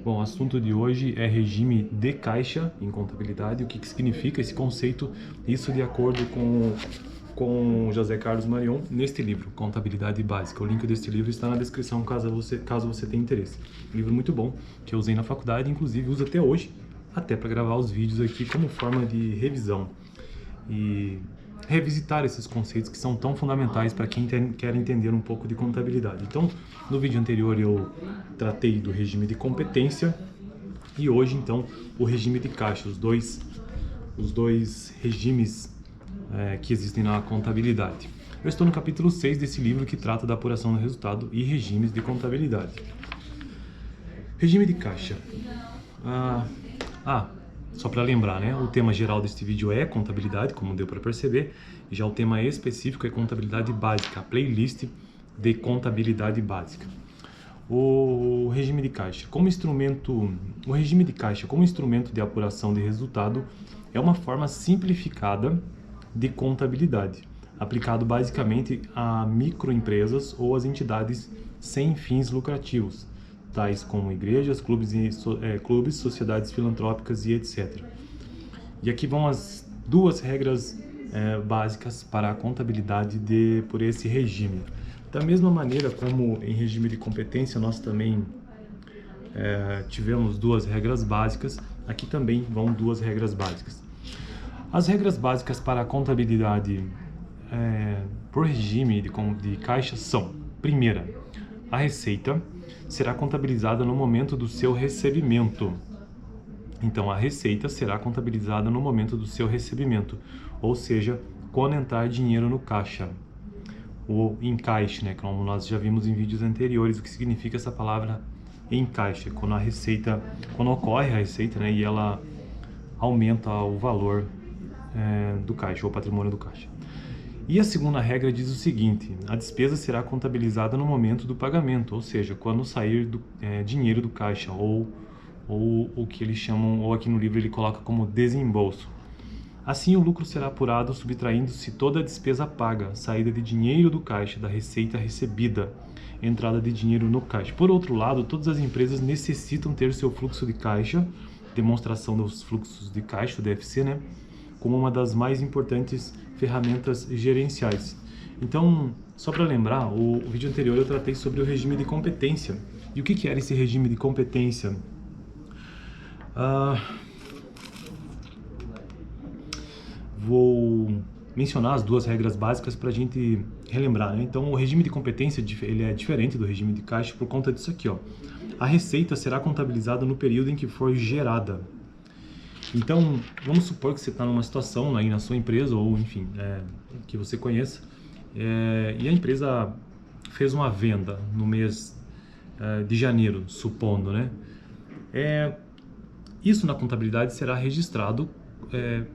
Bom, o assunto de hoje é regime de caixa em contabilidade, o que significa esse conceito, isso de acordo com José Carlos Marion, neste livro, Contabilidade Básica. O link deste livro está na descrição, caso você tenha interesse. Livro muito bom, que eu usei na faculdade, inclusive uso até hoje, até para gravar os vídeos aqui como forma de revisão e revisitar esses conceitos que são tão fundamentais para quem quer entender um pouco de contabilidade. Então, no vídeo anterior eu tratei do regime de competência e hoje, então, o regime de caixa, os dois regimes que existem na contabilidade. Eu estou no capítulo 6 desse livro que trata da apuração do resultado e regimes de contabilidade. Regime de caixa. Só para lembrar, né? O tema geral deste vídeo é contabilidade, como deu para perceber. Já o tema específico é contabilidade básica, a playlist de contabilidade básica. O regime de caixa como instrumento, o regime de caixa como instrumento de apuração de resultado é uma forma simplificada de contabilidade, aplicado basicamente a microempresas ou as entidades sem fins lucrativos, tais como igrejas, clubes, sociedades filantrópicas e etc. E aqui vão as duas regras básicas para a contabilidade por esse regime. Da mesma maneira como em regime de competência nós também tivemos duas regras básicas, aqui também vão duas regras básicas. As regras básicas para a contabilidade por regime de caixa são: primeira, a receita será contabilizada no momento do seu recebimento. Então, a receita será contabilizada no momento do seu recebimento, ou seja, quando entrar dinheiro no caixa. O encaixe, né, como nós já vimos em vídeos anteriores, o que significa essa palavra encaixe, quando ocorre a receita, né, e ela aumenta o valor do caixa, ou patrimônio do caixa. E a segunda regra diz o seguinte: a despesa será contabilizada no momento do pagamento, ou seja, quando sair dinheiro do caixa, ou o que eles chamam, ou aqui no livro ele coloca como desembolso. Assim, o lucro será apurado subtraindo-se toda a despesa paga, saída de dinheiro do caixa, da receita recebida, entrada de dinheiro no caixa. Por outro lado, todas as empresas necessitam ter seu fluxo de caixa, demonstração dos fluxos de caixa, o DFC, né, como uma das mais importantes ferramentas gerenciais. Então, só para lembrar, o vídeo anterior eu tratei sobre o regime de competência. E o que era esse regime de competência? Vou mencionar as duas regras básicas para a gente relembrar, né? Então, o regime de competência ele é diferente do regime de caixa por conta disso aqui, ó. A receita será contabilizada no período em que for gerada. Então, vamos supor que você está numa situação aí na sua empresa, ou enfim, que você conheça, e a empresa fez uma venda no mês de janeiro, supondo, né? Isso na contabilidade será registrado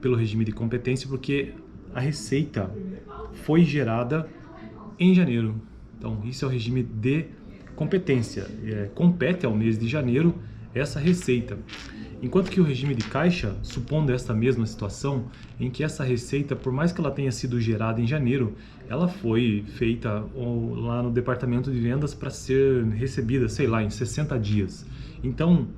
pelo regime de competência, porque a receita foi gerada em janeiro. Então, isso é o regime de competência. Compete ao mês de janeiro essa receita. Enquanto que o regime de caixa, supondo esta mesma situação, em que essa receita, por mais que ela tenha sido gerada em janeiro, ela foi feita lá no departamento de vendas para ser recebida, sei lá, em 60 dias. Então,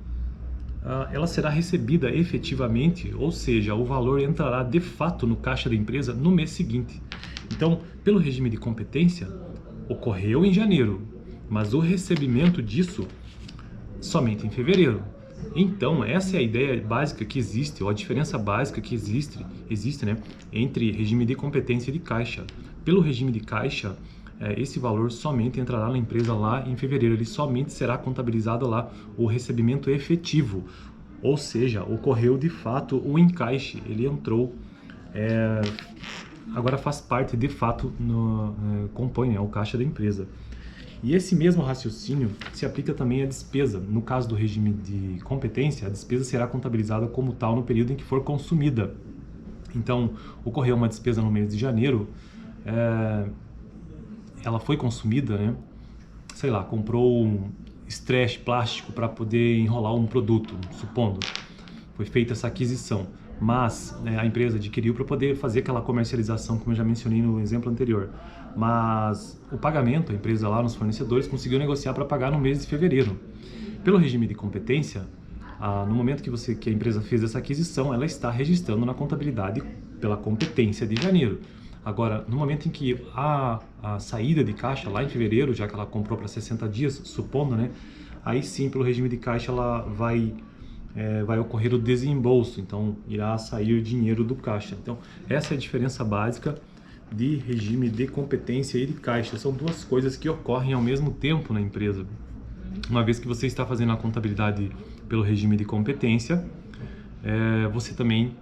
ela será recebida efetivamente, ou seja, o valor entrará de fato no caixa da empresa no mês seguinte. Então, pelo regime de competência, ocorreu em janeiro, mas o recebimento disso somente em fevereiro. Então, essa é a ideia básica que existe, ou a diferença básica que existe, né, entre regime de competência e de caixa. Pelo regime de caixa, esse valor somente entrará na empresa lá em fevereiro, ele somente será contabilizado lá o recebimento efetivo, ou seja, ocorreu de fato o encaixe, ele entrou, agora faz parte de fato, compõe o caixa da empresa. E esse mesmo raciocínio se aplica também à despesa. No caso do regime de competência, a despesa será contabilizada como tal no período em que for consumida. Então, ocorreu uma despesa no mês de janeiro, ela foi consumida, né? Sei lá, comprou um stretch plástico para poder enrolar um produto, supondo. Foi feita essa aquisição. mas a empresa adquiriu para poder fazer aquela comercialização, como eu já mencionei no exemplo anterior. Mas o pagamento, a empresa lá nos fornecedores conseguiu negociar para pagar no mês de fevereiro. Pelo regime de competência, no momento que a empresa fez essa aquisição, ela está registrando na contabilidade pela competência de janeiro. Agora, no momento em que a saída de caixa lá em fevereiro, já que ela comprou para 60 dias, supondo, né? Aí sim, pelo regime de caixa, ela vai ocorrer o desembolso, então irá sair dinheiro do caixa. Então, essa é a diferença básica de regime de competência e de caixa. São duas coisas que ocorrem ao mesmo tempo na empresa. Uma vez que você está fazendo a contabilidade pelo regime de competência, você também,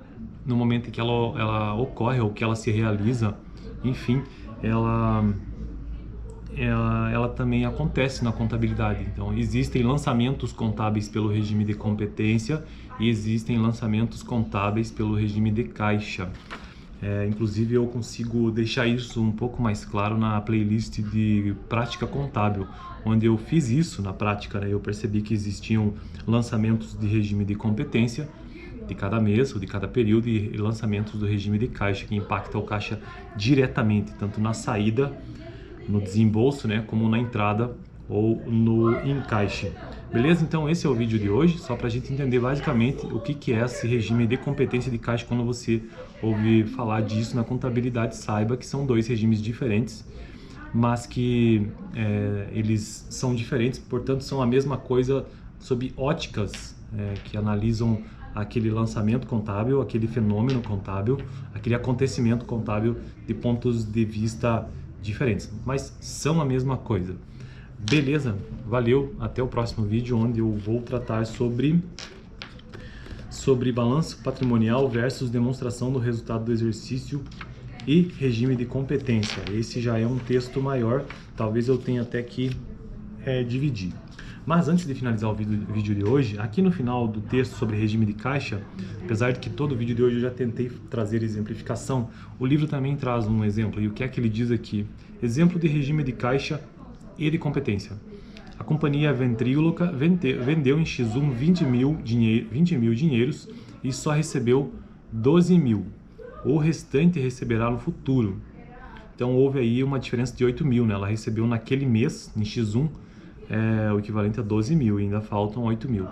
no momento em que ela ocorre ou que ela se realiza, enfim, ela também acontece na contabilidade. Então, existem lançamentos contábeis pelo regime de competência e existem lançamentos contábeis pelo regime de caixa. Inclusive, eu consigo deixar isso um pouco mais claro na playlist de prática contábil, onde eu fiz isso na prática, né? Eu percebi que existiam lançamentos de regime de competência de cada mês ou de cada período e lançamentos do regime de caixa, que impacta o caixa diretamente, tanto na saída, no desembolso, né, como na entrada ou no encaixe. Beleza? Então esse é o vídeo de hoje, só para a gente entender basicamente o que é esse regime de competência de caixa. Quando você ouve falar disso na contabilidade, saiba que são dois regimes diferentes, mas que eles são diferentes, portanto são a mesma coisa sob óticas que analisam aquele lançamento contábil, aquele fenômeno contábil, aquele acontecimento contábil de pontos de vista diferentes, mas são a mesma coisa. Beleza? Valeu, até o próximo vídeo, onde eu vou tratar sobre balanço patrimonial versus demonstração do resultado do exercício e regime de competência. Esse já é um texto maior, talvez eu tenha até que dividir. Mas antes de finalizar o vídeo de hoje, aqui no final do texto sobre regime de caixa, apesar de que todo o vídeo de hoje eu já tentei trazer exemplificação, o livro também traz um exemplo. E o que é que ele diz aqui? Exemplo de regime de caixa e de competência. A companhia ventríloca vendeu em X1 20 mil dinheiros e só recebeu 12 mil. O restante receberá no futuro. Então houve aí uma diferença de 8 mil, né? Ela recebeu naquele mês, em X1, o equivalente a 12 mil, e ainda faltam 8 mil.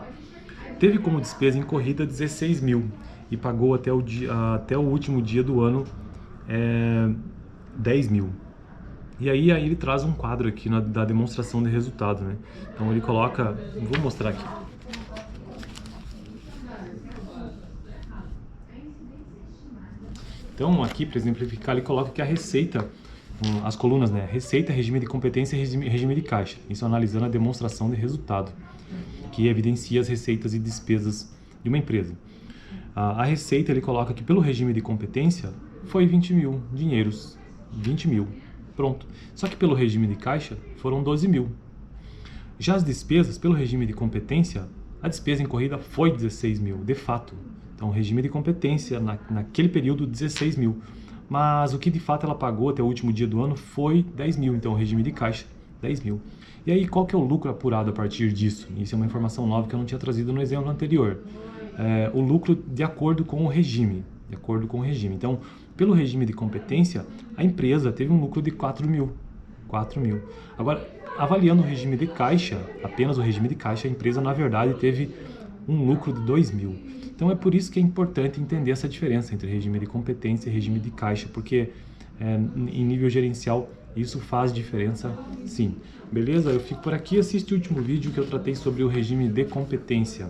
Teve como despesa incorrida 16 mil e pagou até o último dia do ano 10 mil. E aí ele traz um quadro aqui da demonstração de resultado, né? Então ele coloca, vou mostrar aqui. Então aqui, para exemplificar, ele coloca que a receita, as colunas, né? Receita, regime de competência e regime de caixa. Isso analisando a demonstração de resultado, que evidencia as receitas e despesas de uma empresa. A receita, ele coloca que pelo regime de competência foi 20 mil dinheiros, 20 mil, pronto. Só que pelo regime de caixa foram 12 mil. Já as despesas, pelo regime de competência, a despesa incorrida foi 16 mil, de fato. Então, regime de competência, naquele período, 16 mil. Mas o que de fato ela pagou até o último dia do ano foi 10 mil, então regime de caixa, 10 mil. E aí, qual que é o lucro apurado a partir disso? Isso é uma informação nova que eu não tinha trazido no exemplo anterior. O lucro de acordo com o regime, Então, pelo regime de competência, a empresa teve um lucro de 4 mil. Agora, avaliando o regime de caixa, apenas o regime de caixa, a empresa, na verdade, teve um lucro de 2 mil. Então é por isso que é importante entender essa diferença entre regime de competência e regime de caixa, porque em nível gerencial isso faz diferença sim. Beleza? Eu fico por aqui, assiste o último vídeo que eu tratei sobre o regime de competência.